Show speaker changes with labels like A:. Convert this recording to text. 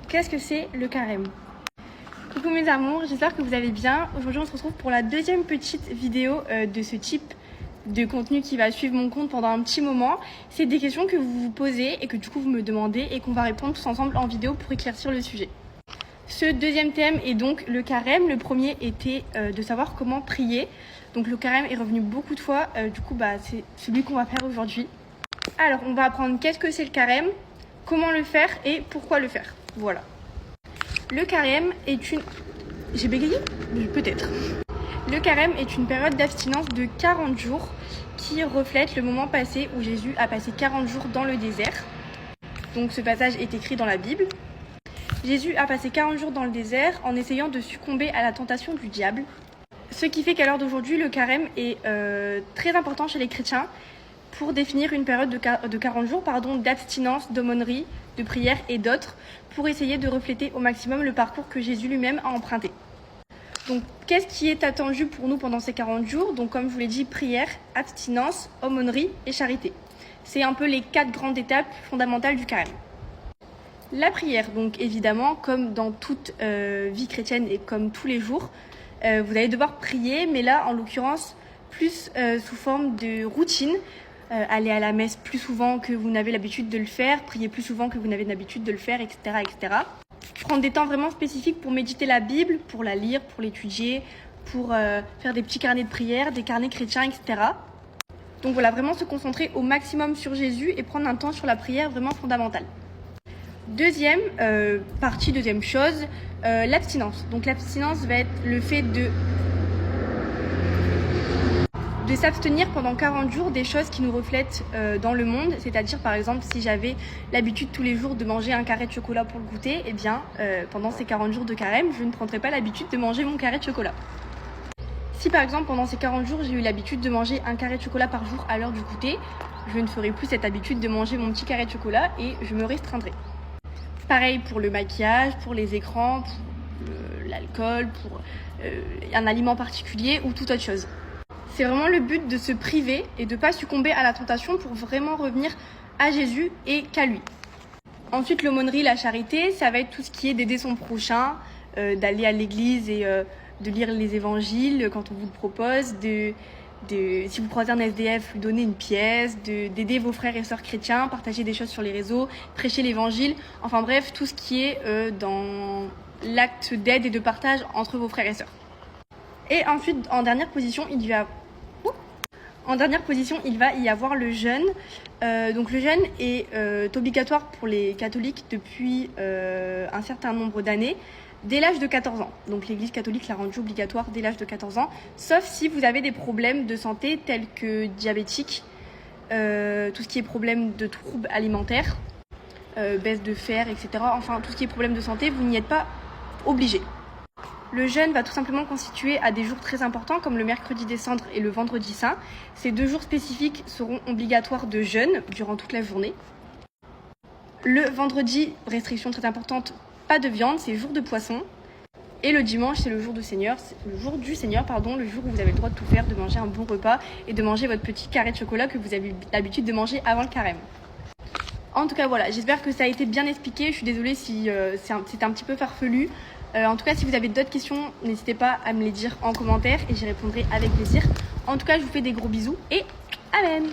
A: Qu'est-ce que c'est le carême? Coucou mes amours, j'espère que vous allez bien. Aujourd'hui on se retrouve pour la deuxième petite vidéo de ce type de contenu qui va suivre mon compte pendant un petit moment. C'est des questions que vous vous posez et que du coup vous me demandez et qu'on va répondre tous ensemble en vidéo pour éclaircir le sujet. Ce deuxième thème est donc le carême. Le premier était de savoir comment prier. Donc le carême est revenu beaucoup de fois, c'est celui qu'on va faire aujourd'hui. Alors on va apprendre qu'est-ce que c'est le carême, comment le faire et pourquoi le faire. Voilà. Le carême est une... J'ai bégayé? Peut-être. Le carême est une période d'abstinence de 40 jours qui reflète le moment passé où Jésus a passé 40 jours dans le désert. Donc ce passage est écrit dans la Bible. Jésus a passé 40 jours dans le désert en essayant de succomber à la tentation du diable. Ce qui fait qu'à l'heure d'aujourd'hui, le carême est très important chez les chrétiens pour définir une période de 40 jours d'abstinence, d'aumônerie, de prière et d'autres, pour essayer de refléter au maximum le parcours que Jésus lui-même a emprunté. Donc, qu'est-ce qui est attendu pour nous pendant ces 40 jours? Donc, comme je vous l'ai dit, prière, abstinence, aumônerie et charité. C'est un peu les 4 grandes étapes fondamentales du carême. La prière, donc évidemment, comme dans toute vie chrétienne et comme tous les jours, vous allez devoir prier, mais là, en l'occurrence, plus sous forme de routine. Aller à la messe plus souvent que vous n'avez l'habitude de le faire, prier plus souvent que vous n'avez l'habitude de le faire, etc., etc. Prendre des temps vraiment spécifiques pour méditer la Bible, pour la lire, pour l'étudier, pour faire des petits carnets de prière, des carnets chrétiens, etc. Donc voilà, vraiment se concentrer au maximum sur Jésus et prendre un temps sur la prière vraiment fondamentale. Deuxième chose, l'abstinence. Donc l'abstinence va être le fait de s'abstenir pendant 40 jours des choses qui nous reflètent dans le monde. C'est-à-dire, par exemple, si j'avais l'habitude tous les jours de manger un carré de chocolat pour le goûter, eh bien, pendant ces 40 jours de carême, je ne prendrai pas l'habitude de manger mon carré de chocolat. Si, par exemple, pendant ces 40 jours, j'ai eu l'habitude de manger un carré de chocolat par jour à l'heure du goûter, je ne ferai plus cette habitude de manger mon petit carré de chocolat et je me restreindrai. Pareil pour le maquillage, pour les écrans, pour l'alcool, pour un aliment particulier ou toute autre chose. C'est vraiment le but de se priver et de ne pas succomber à la tentation pour vraiment revenir à Jésus et qu'à lui. Ensuite, l'aumônerie, la charité, ça va être tout ce qui est d'aider son prochain, d'aller à l'église et de lire les évangiles quand on vous le propose, si vous croisez un SDF, lui donner une pièce, d'aider vos frères et sœurs chrétiens, partager des choses sur les réseaux, prêcher l'évangile, enfin bref, tout ce qui est dans l'acte d'aide et de partage entre vos frères et sœurs. Et ensuite, en dernière position, il va y avoir le jeûne. Donc le jeûne est obligatoire pour les catholiques depuis un certain nombre d'années, dès l'âge de 14 ans. Donc l'Église catholique l'a rendu obligatoire dès l'âge de 14 ans, sauf si vous avez des problèmes de santé tels que diabétique, tout ce qui est problème de troubles alimentaires, baisse de fer, etc. Enfin, tout ce qui est problème de santé, vous n'y êtes pas obligé. Le jeûne va tout simplement constituer à des jours très importants comme le mercredi des cendres et le vendredi saint. Ces 2 jours spécifiques seront obligatoires de jeûne durant toute la journée. Le vendredi, restriction très importante, pas de viande, c'est jour de poisson. Et le dimanche, c'est le jour du Seigneur, le jour où vous avez le droit de tout faire, de manger un bon repas et de manger votre petit carré de chocolat que vous avez l'habitude de manger avant le carême. En tout cas, voilà, j'espère que ça a été bien expliqué. Je suis désolée si c'était un petit peu farfelu. En tout cas, si vous avez d'autres questions, n'hésitez pas à me les dire en commentaire et j'y répondrai avec plaisir. En tout cas, je vous fais des gros bisous et amen!